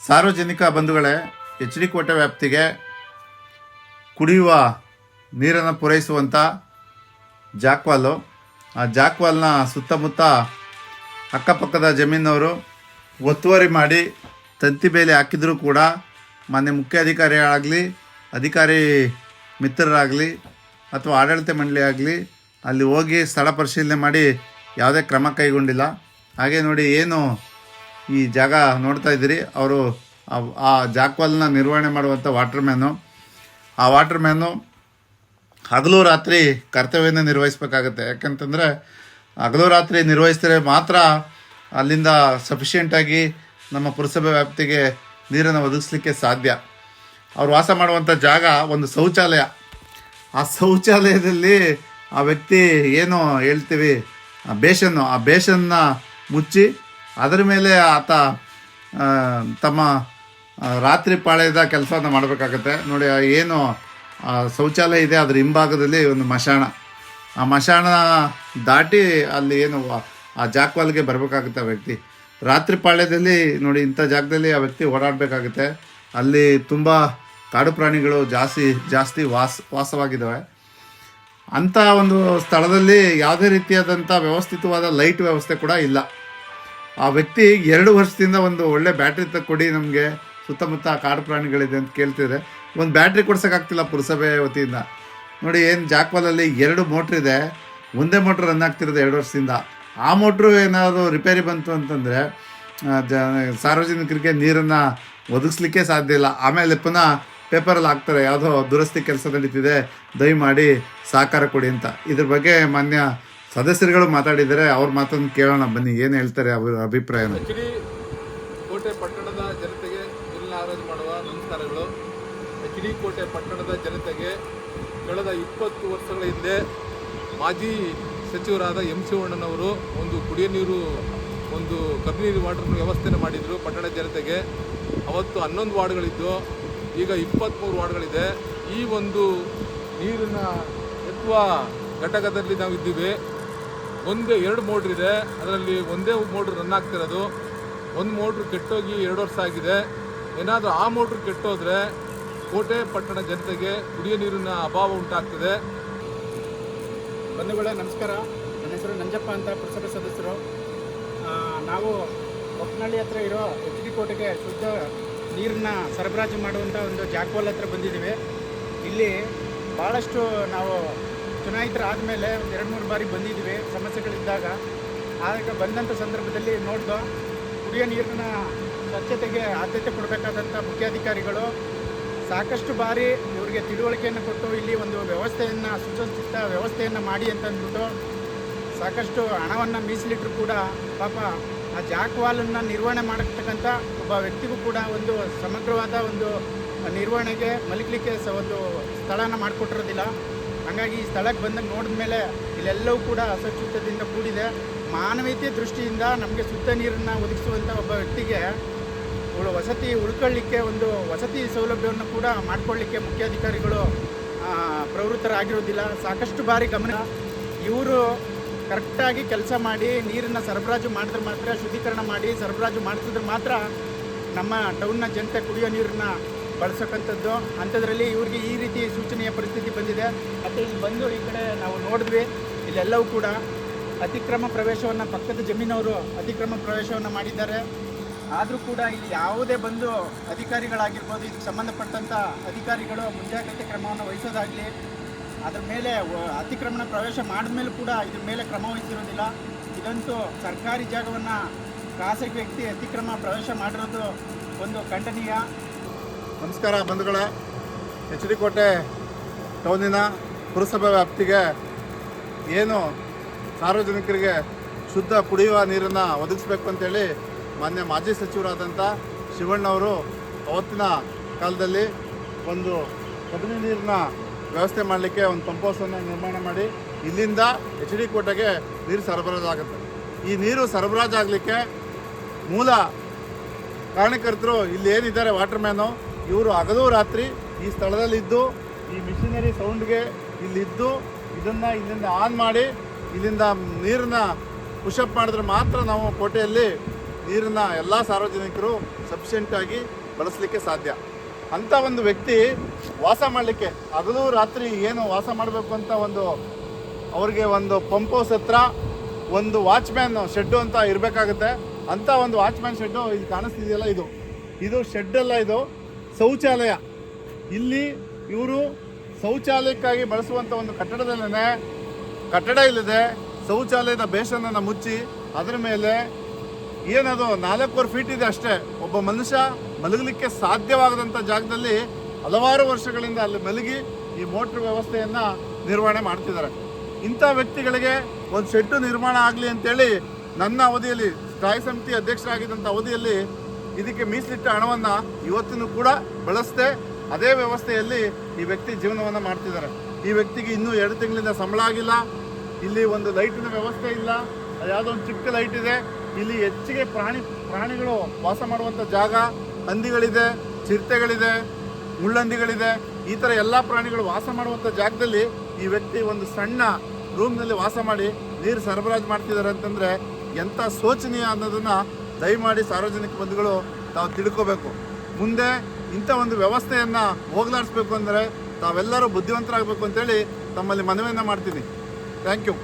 ಸಾರ್ವಜನಿಕ ಬಂಧುಗಳೇ, H D ಕೋಟೆ ವ್ಯಾಪ್ತಿಗೆ ಕುಡಿಯುವ ನೀರನ್ನು ಪೂರೈಸುವಂಥ ಜಾಕ್ವಾಲು, ಆ ಜಾಕ್ವಾಲ್ನ ಸುತ್ತಮುತ್ತ ಅಕ್ಕಪಕ್ಕದ ಜಮೀನವರು ಒತ್ತುವರಿ ಮಾಡಿ ತಂತಿ ಬೇಲಿ ಹಾಕಿದರೂ ಕೂಡ ಮಾನ್ಯ ಮುಖ್ಯ ಅಧಿಕಾರಿಗಳಾಗಲಿ, ಅಧಿಕಾರಿ ಮಿತ್ರರಾಗಲಿ ಅಥವಾ ಆಡಳಿತ ಮಂಡಳಿ ಆಗಲಿ ಅಲ್ಲಿ ಹೋಗಿ ಸ್ಥಳ ಪರಿಶೀಲನೆ ಮಾಡಿ ಯಾವುದೇ ಕ್ರಮ ಕೈಗೊಂಡಿಲ್ಲ. ಹಾಗೆ ನೋಡಿ, ಏನು ಈ ಜಾಗ ನೋಡ್ತಾ ಇದ್ದೀರಿ, ಅವರು ಆ ಜಾಕ್ವಾಲ್ನ ನಿರ್ವಹಣೆ ಮಾಡುವಂಥ ಆ ವಾಟರ್ ಮ್ಯಾನು ಹಗಲು ರಾತ್ರಿ ಕರ್ತವ್ಯನ ನಿರ್ವಹಿಸಬೇಕಾಗತ್ತೆ. ಯಾಕಂತಂದರೆ ಹಗಲು ರಾತ್ರಿ ನಿರ್ವಹಿಸಿದರೆ ಮಾತ್ರ ಅಲ್ಲಿಂದ ಸಫಿಷಿಯೆಂಟಾಗಿ ನಮ್ಮ ಪುರಸಭೆ ವ್ಯಾಪ್ತಿಗೆ ನೀರನ್ನು ಒದಗಿಸ್ಲಿಕ್ಕೆ ಸಾಧ್ಯ. ಅವ್ರು ವಾಸ ಮಾಡುವಂಥ ಜಾಗ ಒಂದು ಶೌಚಾಲಯ. ಆ ಶೌಚಾಲಯದಲ್ಲಿ ಆ ವ್ಯಕ್ತಿ ಏನು ಹೇಳ್ತೀವಿ ಆ ಬೇಷನ್ನ ಮುಚ್ಚಿ ಅದರ ಮೇಲೆ ಆತ ತಮ್ಮ ರಾತ್ರಿ ಪಾಳ್ಯದ ಕೆಲಸವನ್ನು ಮಾಡಬೇಕಾಗತ್ತೆ. ನೋಡಿ, ಏನು ಶೌಚಾಲಯ ಇದೆ ಅದರ ಹಿಂಭಾಗದಲ್ಲಿ ಒಂದು ಮಶಾಣ, ಆ ಮಶಾಣ ದಾಟಿ ಅಲ್ಲಿ ಏನು ಆ ಜಾಕ್ವಾಲ್ಗೆ ಬರಬೇಕಾಗುತ್ತೆ ಆ ವ್ಯಕ್ತಿ. ರಾತ್ರಿ ಪಾಳ್ಯದಲ್ಲಿ ನೋಡಿ, ಇಂಥ ಜಾಗದಲ್ಲಿ ಆ ವ್ಯಕ್ತಿ ಓಡಾಡಬೇಕಾಗುತ್ತೆ. ಅಲ್ಲಿ ತುಂಬ ಕಾಡು ಪ್ರಾಣಿಗಳು ಜಾಸ್ತಿ ವಾಸವಾಗಿದ್ದಾವೆ. ಅಂಥ ಒಂದು ಸ್ಥಳದಲ್ಲಿ ಯಾವುದೇ ರೀತಿಯಾದಂಥ ವ್ಯವಸ್ಥಿತವಾದ ಲೈಟ್ ವ್ಯವಸ್ಥೆ ಕೂಡ ಇಲ್ಲ. ಆ ವ್ಯಕ್ತಿ 2 ವರ್ಷದಿಂದ ಒಂದು ಒಳ್ಳೆ ಬ್ಯಾಟ್ರಿ ಕೊಡಿ, ನಮಗೆ ಸುತ್ತಮುತ್ತ ಕಾಡು ಪ್ರಾಣಿಗಳಿದೆ ಅಂತ ಕೇಳ್ತಿದ್ರೆ ಒಂದು ಬ್ಯಾಟ್ರಿ ಕೊಡ್ಸೋಕ್ಕಾಗ್ತಿಲ್ಲ ಪುರಸಭೆ ವತಿಯಿಂದ. ನೋಡಿ, ಏನು ಜಾಕ್ವಾಲಲ್ಲಿ 2 ಮೋಟ್ರ್ ಇದೆ, ಒಂದೇ ಮೋಟ್ರ್ ರನ್ ಆಗ್ತಿರೋದು 2 ವರ್ಷದಿಂದ. ಆ ಮೋಟ್ರು ಏನಾದರೂ ರಿಪೇರಿ ಬಂತು ಅಂತಂದರೆ ಸಾರ್ವಜನಿಕರಿಗೆ ನೀರನ್ನು ಒದಗಿಸ್ಲಿಕ್ಕೆ ಸಾಧ್ಯ ಇಲ್ಲ. ಆಮೇಲೆ ಪುನಃ ಪೇಪರಲ್ಲಿ ಹಾಕ್ತಾರೆ, ಯಾವುದೋ ದುರಸ್ತಿ ಕೆಲಸ ನಡೀತಿದೆ, ದಯಮಾಡಿ ಸಹಕಾರ ಕೊಡಿ ಅಂತ. ಇದ್ರ ಬಗ್ಗೆ ಮಾನ್ಯ ಸದಸ್ಯರುಗಳು ಮಾತಾಡಿದ್ದಾರೆ, ಅವ್ರ ಮಾತನ್ನು ಕೇಳೋಣ ಬನ್ನಿ, ಏನು ಹೇಳ್ತಾರೆ ಅವರ ಅಭಿಪ್ರಾಯನ. ಎಚ್ ಡಿ ಕೋಟೆ ಪಟ್ಟಣದ ಜನತೆಗೆ ನೀರಿನ ಆರಾಧನೆ ಮಾಡುವ ನಮಸ್ಕಾರಗಳು. ಎಚ್ ಡಿ ಕೋಟೆ ಪಟ್ಟಣದ ಜನತೆಗೆ ಕಳೆದ 20 ವರ್ಷಗಳ ಹಿಂದೆ ಮಾಜಿ ಸಚಿವರಾದ ಎಂ ಶಿವಣ್ಣನವರು ಒಂದು ಕುಡಿಯೋ ನೀರು, ಒಂದು ಕಬ್ಬಿ ನೀರು ವಾಟರ್ ವ್ಯವಸ್ಥೆಯನ್ನು ಮಾಡಿದರು ಪಟ್ಟಣ ಜನತೆಗೆ. ಅವತ್ತು 11 ವಾರ್ಡ್ಗಳಿದ್ದು, ಈಗ 23 ವಾರ್ಡ್ಗಳಿದೆ. ಈ ಒಂದು ನೀರನ್ನು ಎತ್ತುವ ಘಟಕದಲ್ಲಿ ನಾವು ಇದ್ದೀವಿ. ಒಂದೇ 2 ಮೋಟ್ರ್ ಇದೆ, ಅದರಲ್ಲಿ ಒಂದೇ ಮೋಟ್ರ್ ರನ್ ಆಗ್ತಿರೋದು. ಒಂದು ಮೋಟ್ರ್ ಕೆಟ್ಟೋಗಿ 2 ವರ್ಷ ಆಗಿದೆ. ಏನಾದರೂ ಆ ಮೋಟ್ರ್ ಕೆಟ್ಟೋದ್ರೆ ಕೋಟೆ ಪಟ್ಟಣ ಜನತೆಗೆ ಕುಡಿಯೋ ನೀರಿನ ಅಭಾವ ಉಂಟಾಗ್ತದೆ. ಬಂಧುಗಳೇ ನಮಸ್ಕಾರ. ನನ್ನ ಹೆಸರು ನಂಜಪ್ಪ ಅಂತ, ಪುರಸಭೆ ಸದಸ್ಯರು. ನಾವು ಒಕ್ಕನಹಳ್ಳಿ ಹತ್ರ ಇರೋ ಎಚ್ ಡಿ ಕೋಟೆಗೆ ಶುದ್ಧ ನೀರನ್ನ ಸರಬರಾಜು ಮಾಡುವಂಥ ಒಂದು ಜಾಕ್ವಾಲ್ ಹತ್ರ ಬಂದಿದ್ದೀವಿ. ಇಲ್ಲಿ ಭಾಳಷ್ಟು ನಾವು ಚುನಾಯಿತರಾದ ಮೇಲೆ 2-3 ಬಾರಿ ಬಂದಿದ್ದೀವಿ ಸಮಸ್ಯೆಗಳಿದ್ದಾಗ. ಆಗ ಬಂದಂಥ ಸಂದರ್ಭದಲ್ಲಿ ನೋಡ್ದೋ, ಕುಡಿಯೋ ನೀರಿನ ಸ್ವಚ್ಛತೆಗೆ ಆದ್ಯತೆ ಕೊಡಬೇಕಾದಂಥ ಮುಖ್ಯಾಧಿಕಾರಿಗಳು ಸಾಕಷ್ಟು ಬಾರಿ ಇವರಿಗೆ ತಿಳುವಳಿಕೆಯನ್ನು ಕೊಟ್ಟು ಇಲ್ಲಿ ಒಂದು ವ್ಯವಸ್ಥೆಯನ್ನು, ಸುಸಜ್ಜಿತ ವ್ಯವಸ್ಥೆಯನ್ನು ಮಾಡಿ ಅಂತಂದ್ಬಿಟ್ಟು ಸಾಕಷ್ಟು ಹಣವನ್ನು ಮೀಸಲಿಟ್ಟರು ಕೂಡ ಪಾಪ ಆ ಜಾಕ್ವಾಲನ್ನು ನಿರ್ವಹಣೆ ಮಾಡತಕ್ಕಂಥ ಒಬ್ಬ ವ್ಯಕ್ತಿಗೂ ಕೂಡ ಒಂದು ಸಮಗ್ರವಾದ ಒಂದು ನಿರ್ವಹಣೆಗೆ ಮಲಗಲಿಕ್ಕೆ ಒಂದು ಸ್ಥಳನ ಮಾಡಿಕೊಟ್ಟಿರೋದಿಲ್ಲ. ಹಾಗಾಗಿ ಈ ಸ್ಥಳಕ್ಕೆ ಬಂದಾಗ ನೋಡಿದ ಮೇಲೆ ಇಲ್ಲೆಲ್ಲವೂ ಕೂಡ ಅಸ್ವಚ್ಛತೆಯಿಂದ ಕೂಡಿದೆ. ಮಾನವೀಯತೆ ದೃಷ್ಟಿಯಿಂದ ನಮಗೆ ಶುದ್ಧ ನೀರನ್ನು ಒದಗಿಸುವಂಥ ಒಬ್ಬ ವ್ಯಕ್ತಿಗೆ ಉಳ್ಕೊಳ್ಳಿಕ್ಕೆ ಒಂದು ವಸತಿ ಸೌಲಭ್ಯವನ್ನು ಕೂಡ ಮಾಡಿಕೊಳ್ಳಿಕ್ಕೆ ಮುಖ್ಯಾಧಿಕಾರಿಗಳು ಪ್ರವೃತ್ತರಾಗಿರೋದಿಲ್ಲ. ಸಾಕಷ್ಟು ಬಾರಿ ಗಮನ ಇವರು ಕರೆಕ್ಟಾಗಿ ಕೆಲಸ ಮಾಡಿ ನೀರನ್ನು ಸರಬರಾಜು ಮಾಡಿದ್ರೆ ಮಾತ್ರ, ಶುದ್ಧೀಕರಣ ಮಾಡಿ ಸರಬರಾಜು ಮಾಡಿಸಿದ್ರೆ ಮಾತ್ರ ನಮ್ಮ ಟೌನ್ನ ಜನತೆ ಕುಡಿಯೋ ನೀರನ್ನು ಬಳಸೋಕ್ಕಂಥದ್ದು. ಅಂಥದ್ರಲ್ಲಿ ಇವ್ರಿಗೆ ಈ ರೀತಿ ಸೂಚನೆಯ ಪರಿಸ್ಥಿತಿ ಬಂದಿದೆ. ಮತ್ತು ಇಲ್ಲಿ ಬಂದು ಈ ಕಡೆ ನಾವು ನೋಡಿದ್ವಿ, ಇಲ್ಲೆಲ್ಲವೂ ಕೂಡ ಅತಿಕ್ರಮ ಪ್ರವೇಶವನ್ನು, ಪಕ್ಕದ ಜಮೀನವರು ಅತಿಕ್ರಮ ಪ್ರವೇಶವನ್ನು ಮಾಡಿದ್ದಾರೆ. ಆದರೂ ಕೂಡ ಇಲ್ಲಿ ಯಾವುದೇ ಬಂದು ಅಧಿಕಾರಿಗಳಾಗಿರ್ಬೋದು, ಇದಕ್ಕೆ ಸಂಬಂಧಪಟ್ಟಂಥ ಅಧಿಕಾರಿಗಳು ಮುಂಜಾಗ್ರತೆ ಕ್ರಮವನ್ನು ವಹಿಸೋದಾಗಲಿ, ಅದರ ಮೇಲೆ ಅತಿಕ್ರಮಣ ಪ್ರವೇಶ ಮಾಡಿದ ಮೇಲೂ ಕೂಡ ಇದ್ರ ಮೇಲೆ ಕ್ರಮ ವಹಿಸಿರೋದಿಲ್ಲ. ಇದಂತೂ ಸರ್ಕಾರಿ ಜಾಗವನ್ನು ಖಾಸಗಿ ವ್ಯಕ್ತಿ ಅತಿಕ್ರಮ ಪ್ರವೇಶ ಮಾಡಿರೋದು ಒಂದು ಖಂಡನೀಯ. ನಮಸ್ಕಾರ ಬಂಧುಗಳೇ, ಎಚ್ ಡಿ ಕೋಟೆ ಟೌನಿನ ಪುರಸಭೆ ವ್ಯಾಪ್ತಿಗೆ ಏನು ಸಾರ್ವಜನಿಕರಿಗೆ ಶುದ್ಧ ಕುಡಿಯುವ ನೀರನ್ನು ಒದಗಿಸ್ಬೇಕು ಅಂತೇಳಿ ಮಾನ್ಯ ಮಾಜಿ ಸಚಿವರಾದಂಥ ಶಿವಣ್ಣವರು ಅವತ್ತಿನ ಕಾಲದಲ್ಲಿ ಒಂದು ಕಬಿನಿ ನೀರಿನ ವ್ಯವಸ್ಥೆ ಮಾಡಲಿಕ್ಕೆ ಒಂದು ಪಂಪ್ ಹೌಸನ್ನು ನಿರ್ಮಾಣ ಮಾಡಿ ಇಲ್ಲಿಂದ ಎಚ್ ಡಿ ಕೋಟೆಗೆ ನೀರು ಸರಬರಾಜು ಆಗುತ್ತೆ. ಈ ನೀರು ಸರಬರಾಜು ಆಗಲಿಕ್ಕೆ ಮೂಲ ಕಾರಣಕರ್ತರು ಇಲ್ಲಿ ಏನಿದ್ದಾರೆ, ವಾಟರ್ ಮ್ಯಾನು, ಇವರು ಹಗಲು ರಾತ್ರಿ ಈ ಸ್ಥಳದಲ್ಲಿದ್ದು ಈ ಮಿಷಿನರಿ ಸೌಂಡ್ಗೆ ಇಲ್ಲಿದ್ದು ಇದನ್ನು ಇಲ್ಲಿಂದ ಆನ್ ಮಾಡಿ ಇಲ್ಲಿಂದ ನೀರನ್ನ ಪುಷಪ್ ಮಾಡಿದ್ರೆ ಮಾತ್ರ ನಾವು ಕೋಟೆಯಲ್ಲಿ ನೀರನ್ನು ಎಲ್ಲ ಸಾರ್ವಜನಿಕರು ಸಫಿಷಿಯೆಂಟಾಗಿ ಬಳಸಲಿಕ್ಕೆ ಸಾಧ್ಯ. ಅಂಥ ಒಂದು ವ್ಯಕ್ತಿ ವಾಸ ಮಾಡಲಿಕ್ಕೆ ಹಗಲು ರಾತ್ರಿ ಏನು ವಾಸ ಮಾಡಬೇಕು ಅಂತ ಅವ್ರಿಗೆ ಒಂದು ಪಂಪ್ ಹೌಸ್ ಹತ್ರ ಒಂದು ವಾಚ್ಮ್ಯಾನ್ ಶೆಡ್ಡು ಅಂತ ಇರಬೇಕಾಗುತ್ತೆ. ಅಂಥ ಒಂದು ವಾಚ್ಮ್ಯಾನ್ ಶೆಡ್ಡು ಇದು ಕಾಣಿಸ್ತಿದೆಯಲ್ಲ, ಇದು ಶೆಡ್ಡಲ್ಲ, ಇದು ಶೌಚಾಲಯ. ಇಲ್ಲಿ ಇವರು ಶೌಚಾಲಯಕ್ಕಾಗಿ ಬಳಸುವಂಥ ಒಂದು ಕಟ್ಟಡದಲ್ಲೇ ಕಟ್ಟಡ ಇಲ್ಲದೆ ಶೌಚಾಲಯದ ಬೇಸನನ್ನು ಮುಚ್ಚಿ ಅದರ ಮೇಲೆ ಏನದು 4 ಫೀಟ್ ಇದೆ ಅಷ್ಟೇ, ಒಬ್ಬ ಮನುಷ್ಯ ಮಲಗಲಿಕ್ಕೆ ಸಾಧ್ಯವಾಗದಂಥ ಜಾಗದಲ್ಲಿ ಹಲವಾರು ವರ್ಷಗಳಿಂದ ಅಲ್ಲಿ ಮಲಗಿ ಈ ಮೋಟ್ರ್ ವ್ಯವಸ್ಥೆಯನ್ನು ನಿರ್ವಹಣೆ ಮಾಡ್ತಿದ್ದಾರೆ. ಇಂಥ ವ್ಯಕ್ತಿಗಳಿಗೆ ಒಂದು ಶೆಡ್ಡು ನಿರ್ಮಾಣ ಆಗಲಿ ಅಂತೇಳಿ ನನ್ನ ಅವಧಿಯಲ್ಲಿ ಸ್ಥಾಯಿ ಸಮಿತಿ ಅಧ್ಯಕ್ಷರಾಗಿದ್ದಂಥ ಅವಧಿಯಲ್ಲಿ ಇದಕ್ಕೆ ಮೀಸಲಿಟ್ಟ ಹಣವನ್ನು ಇವತ್ತಿನೂ ಕೂಡ ಬಳಸದೆ ಅದೇ ವ್ಯವಸ್ಥೆಯಲ್ಲಿ ಈ ವ್ಯಕ್ತಿ ಜೀವನವನ್ನು ಮಾಡ್ತಿದ್ದಾರೆ. ಈ ವ್ಯಕ್ತಿಗೆ ಇನ್ನೂ 2 ತಿಂಗಳಿಂದ ಸಂಬಳ ಆಗಿಲ್ಲ. ಇಲ್ಲಿ ಒಂದು ಲೈಟಿನ ವ್ಯವಸ್ಥೆ ಇಲ್ಲ, ಯಾವುದೋ ಒಂದು ಚಿಕ್ಕ ಲೈಟ್ ಇದೆ. ಇಲ್ಲಿ ಹೆಚ್ಚಿಗೆ ಪ್ರಾಣಿಗಳು ವಾಸ ಮಾಡುವಂಥ ಜಾಗ, ಹಂದಿಗಳಿದೆ, ಚಿರತೆಗಳಿದೆ, ಮುಳ್ಳಂದಿಗಳಿದೆ, ಈ ಥರ ಎಲ್ಲ ಪ್ರಾಣಿಗಳು ವಾಸ ಮಾಡುವಂಥ ಜಾಗದಲ್ಲಿ ಈ ವ್ಯಕ್ತಿ ಒಂದು ಸಣ್ಣ ರೂಮ್ನಲ್ಲಿ ವಾಸ ಮಾಡಿ ನೀರು ಸರಬರಾಜು ಮಾಡ್ತಿದ್ದಾರೆ ಅಂತಂದರೆ ಎಂಥ ಶೋಚನೀಯ ಅನ್ನೋದನ್ನು ದಯಮಾಡಿ ಸಾರ್ವಜನಿಕ ಬಂಧುಗಳು ತಾವು ತಿಳ್ಕೋಬೇಕು. ಮುಂದೆ ಇಂಥ ಒಂದು ವ್ಯವಸ್ಥೆಯನ್ನು ಹೋಗಲಾಡಿಸ್ಬೇಕು ಅಂದರೆ ತಾವೆಲ್ಲರೂ ಬುದ್ಧಿವಂತರಾಗಬೇಕು ಅಂತೇಳಿ ತಮ್ಮಲ್ಲಿ ಮನವಿಯನ್ನು ಮಾಡ್ತೀನಿ. Thank you.